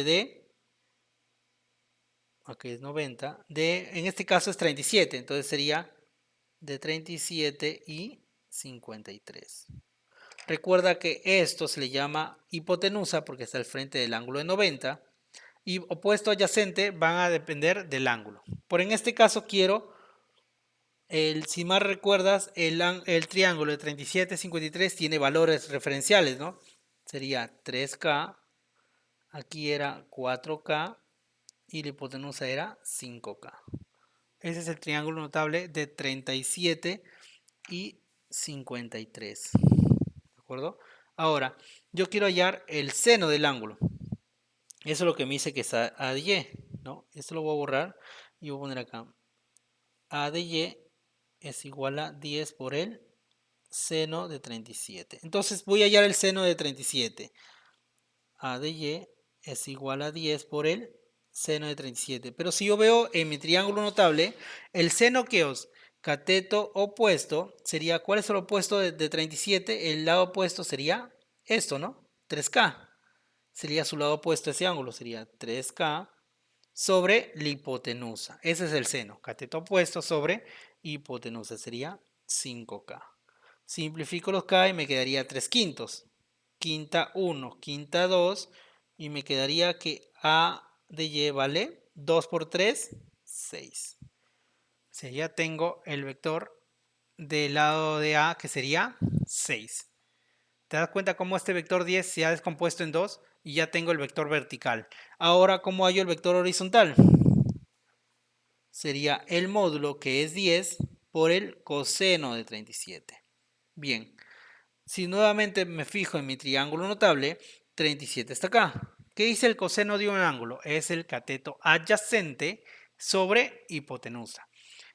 de, aquí es 90, en este caso es 37, entonces sería de 37 y 53. Recuerda que esto se le llama hipotenusa porque está al frente del ángulo de 90 y opuesto adyacente van a depender del ángulo. Por en este caso quiero, si más recuerdas, el triángulo de 37 y 53 tiene valores referenciales, ¿no? Sería 3K, aquí era 4K y la hipotenusa era 5K. Ese es el triángulo notable de 37 y 53. ¿De acuerdo? Ahora, yo quiero hallar el seno del ángulo. Eso es lo que me dice que es A de Y, ¿no? Esto lo voy a borrar y voy a poner acá. A de Y es igual a 10 por el seno de 37. Entonces voy a hallar el seno de 37. A de Y es igual a 10 por el seno de 37. Pero si yo veo en mi triángulo notable, el seno que os cateto opuesto sería, ¿cuál es el opuesto de 37? El lado opuesto sería esto, ¿no? 3K. Sería su lado opuesto a ese ángulo, sería 3K sobre la hipotenusa. Ese es el seno, cateto opuesto sobre hipotenusa, sería 5K. Simplifico los K y me quedaría 3 quintos. Quinta 1, quinta 2 y me quedaría que A de Y vale 2 por 3, 6. O sea, ya tengo el vector del lado de A que sería 6. ¿Te das cuenta cómo este vector 10 se ha descompuesto en 2 y ya tengo el vector vertical? Ahora, ¿cómo hallo el vector horizontal? Sería el módulo que es 10 por el coseno de 37. Bien, si nuevamente me fijo en mi triángulo notable, 37 está acá. ¿Qué dice el coseno de un ángulo? Es el cateto adyacente sobre hipotenusa.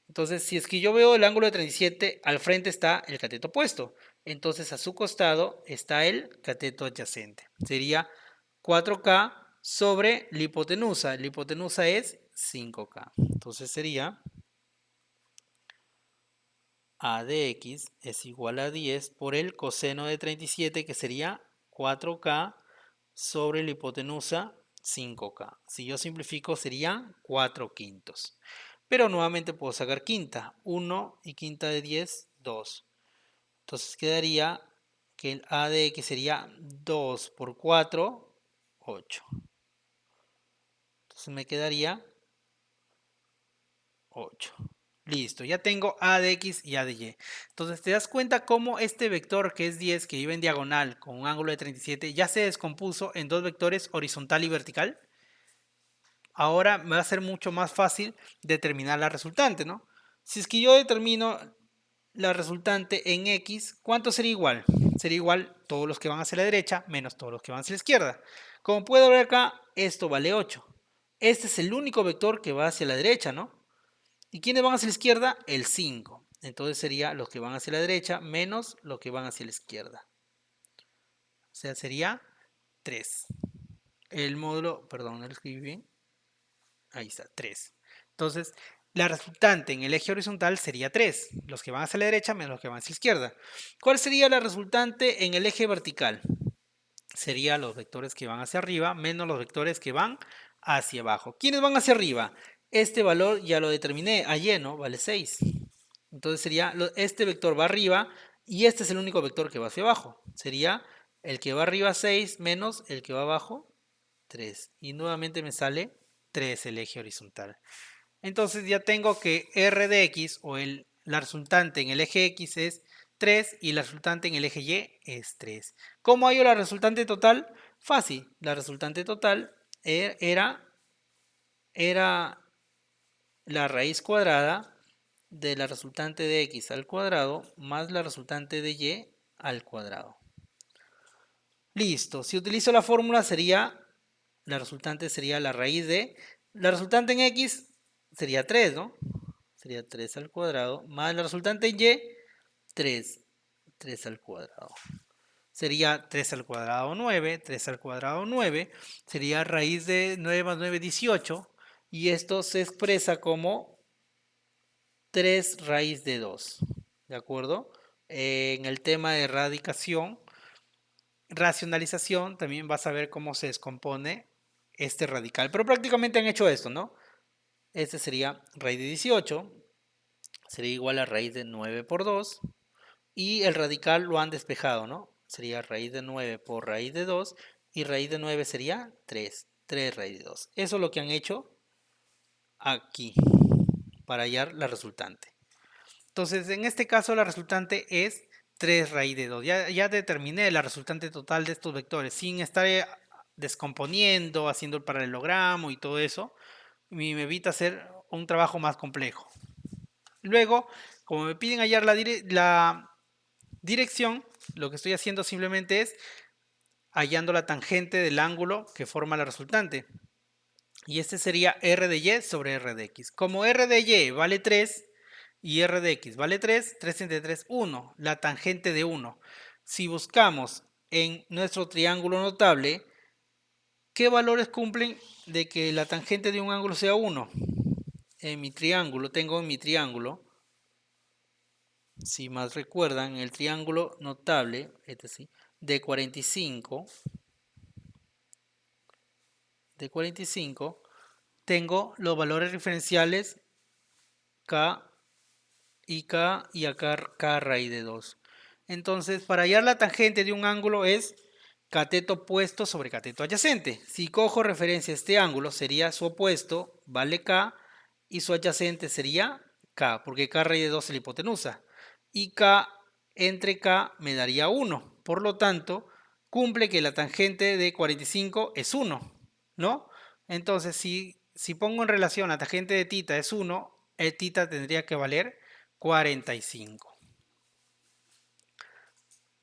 Entonces, si es que yo veo el ángulo de 37, al frente está el cateto opuesto. Entonces, a su costado está el cateto adyacente. Sería 4K sobre la hipotenusa. La hipotenusa es 5K. Entonces sería A de X es igual a 10 por el coseno de 37, que sería 4K sobre la hipotenusa 5K. Si yo simplifico, sería 4 quintos. Pero nuevamente puedo sacar quinta. 1 y quinta de 10, 2. Entonces quedaría que el A de X sería 2 por 4, 8. Entonces me quedaría 8. Listo, ya tengo A de X y A de Y. Entonces, ¿te das cuenta cómo este vector que es 10, que iba en diagonal con un ángulo de 37, ya se descompuso en dos vectores horizontal y vertical? Ahora me va a ser mucho más fácil determinar la resultante, ¿no? Si es que yo determino la resultante en X, ¿cuánto sería igual? Sería igual todos los que van hacia la derecha menos todos los que van hacia la izquierda. Como puedo ver acá, esto vale 8. Este es el único vector que va hacia la derecha, ¿no? ¿Y quiénes van hacia la izquierda? El 5. Entonces sería los que van hacia la derecha menos los que van hacia la izquierda. O sea, sería 3. El módulo, perdón, no lo escribí bien. Ahí está, 3. Entonces, la resultante en el eje horizontal sería 3. Los que van hacia la derecha menos los que van hacia la izquierda. ¿Cuál sería la resultante en el eje vertical? Sería los vectores que van hacia arriba menos los vectores que van hacia abajo. ¿Quiénes van hacia arriba? Este valor ya lo determiné, a lleno, vale 6. Entonces sería, este vector va arriba y este es el único vector que va hacia abajo. Sería el que va arriba 6 menos el que va abajo 3. Y nuevamente me sale 3 el eje horizontal. Entonces ya tengo que R de X o la resultante en el eje X es 3 y la resultante en el eje Y es 3. ¿Cómo hallo la resultante total? Fácil, la resultante total era la raíz cuadrada de la resultante de x al cuadrado más la resultante de y al cuadrado. Listo, si utilizo la fórmula la resultante sería la raíz la resultante en x sería 3, ¿no? Sería 3 al cuadrado, más la resultante en y, 3 al cuadrado. Sería 3 al cuadrado 9, 3 al cuadrado 9, sería raíz de 9 más 9, 18, y esto se expresa como 3 raíz de 2, ¿de acuerdo? En el tema de racionalización, también vas a ver cómo se descompone este radical, pero prácticamente han hecho esto, ¿no? Este sería raíz de 18, sería igual a raíz de 9 por 2, y el radical lo han despejado, ¿no? Sería raíz de 9 por raíz de 2, y raíz de 9 sería 3 raíz de 2. Eso es lo que han hecho aquí para hallar la resultante. Entonces, en este caso la resultante es 3 raíz de 2. Ya determiné la resultante total de estos vectores sin estar descomponiendo, haciendo el paralelogramo y todo eso. Y me evita hacer un trabajo más complejo. Luego, como me piden hallar la dirección, lo que estoy haciendo simplemente es hallando la tangente del ángulo que forma la resultante. Y este sería r de y sobre r de x. Como r de y vale 3 y r de x vale 3, 3 entre 3, 1, la tangente de 1. Si buscamos en nuestro triángulo notable, ¿qué valores cumplen de que la tangente de un ángulo sea 1? En mi triángulo, si más recuerdan, el triángulo notable, de 45, tengo los valores referenciales k y acá k raíz de 2. Entonces, para hallar la tangente de un ángulo es cateto opuesto sobre cateto adyacente. Si cojo referencia a este ángulo, sería su opuesto, vale k, y su adyacente sería k, porque k raíz de 2 es la hipotenusa. Y k entre k me daría 1. Por lo tanto, cumple que la tangente de 45 es 1, ¿no? Entonces, si pongo en relación la tangente de θ es 1, el θ tendría que valer 45.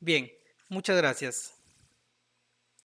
Bien, muchas gracias.